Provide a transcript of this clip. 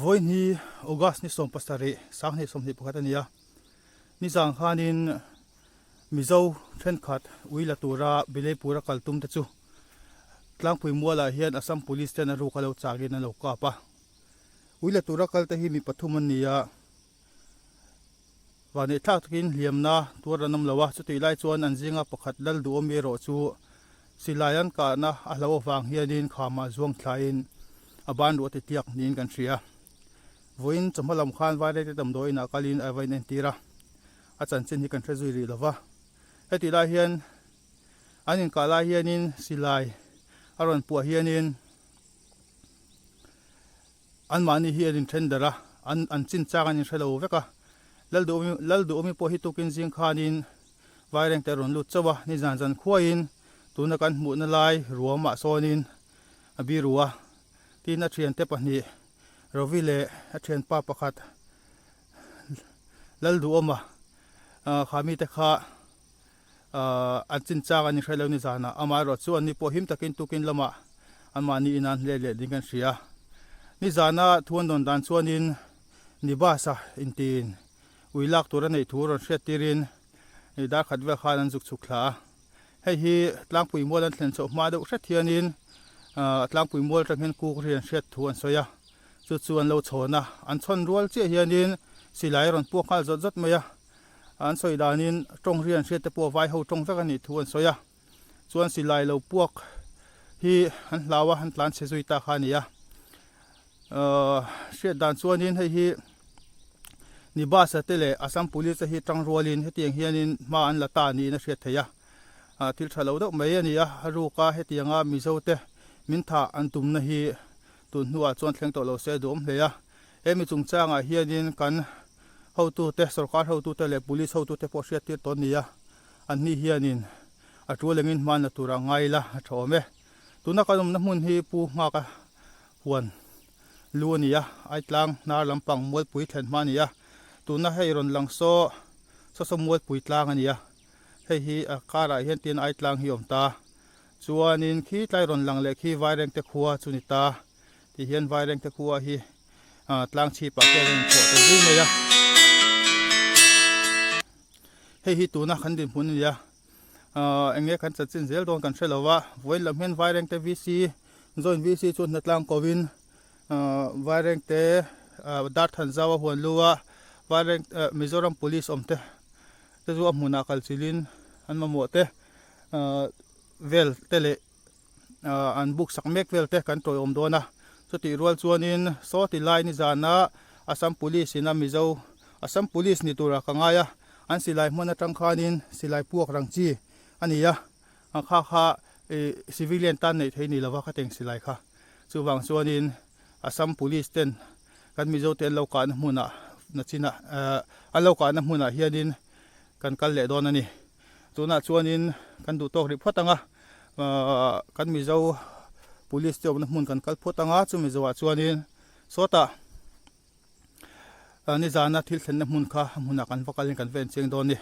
voi ni August ni som pastari sang ni som ni pakatania ni jang khanin mizo then khat uila tura bilepura kaltum te chu tlang pui muala hian Assam police ten ru kalo chagin na loka pa uila tura kal te hi mi pathuman nia wani thak takin liamna turanam lawa chu tilai chuan anjinga pakhat lal du mi ro chu silayan ka na alaw wang hianin khama zuang thlain aban ro te tiak nin kan thria voin chamalam khan vai te dam doi na kalin avain en tira achan chen hi kan thezui ri lawa heti la hian anin kala hianin silai aron pu hianin an mani hianin thendara an chin changan in thelo veka laldu mi po hi tukin jing khanin vaireng te ron lut chawa ni jan khuain tuna kan mu na lai ruama sonin abi ruwa tin a thian te pahni rovile a thian pa pakhat laldu oma khami te kha an chin chang ani threlo ni jana ama ro chu ani po him takin tukin lama amani inan le dingan ria ni jana thuan don dan chuanin nibasa intin uilak tura nei thuron hriatirin ni dar khatwa khan an juk chukla hei hi tlang pui molan thlen chaw ma do hrethianin tlang pui mol tanghen ku rian hret thuan soya chu chuan lo chhona an chon rual che hianin silai ron pu khal zot maya an soidanin tong rian hret te po vai ho tong vek ani thuan soya chuan silai lo puak hi an hlawa han tlan se zui ta khania hret dan chuanin hei hi nibasa tele Assam police hi tang rolin hetiang hianin ma an lata ni na hret theya til thalo do mai ania ruka hetianga mizote mintha antum na hi tun nuwa chon thleng to lo se dom hleya emi chung changa hianin kan ho tu te sarkar ho tu te le police ho tu te po hriat tir ton nia an ni hianin atulengin man na tura ngaila thome tuna kanum na mun hi pu nga ka huan luania aitlang nar lampang mol pui thlen mania tuna heiron langso so mol pui tlang ania hei hi akara hian tin aitlang hi omta chuanin khi tlai ron lang le khi vaireng te khuwa chunita ti hian vaireng te khuwa hi tlang chi pa ke rin ko te du meya hei hi tuna khan din hun ya enge kan chin zel don kan threlowa voin lam hen vaireng te vc join vc chun na tlang kovin vaireng te dar than zawa huan luwa vaireng Mizoram police omte te zu amuna kalchilin an mamote vel tele an book sakmek vel te kan toy omdona so ti rual chuanin so ti lai ni jana Assam police ina mizo Assam police ni tura kangaya an silai mona tangkhanin silai puak rangchi ania kha civilian tan nei theini lawa khateng silai kha chuwang chuanin Assam police ten kan mizo ten lo kan hmuna nachina alo kan hmuna hianin kan kal le don ani tuna chuanin kan du tok ri photanga kan mizo police te obna hmun kan kal photanga chu mizo wa chuanin sota ni jana thil thlen na hmun kha hmuna kan vokalin kan ven cheng don ni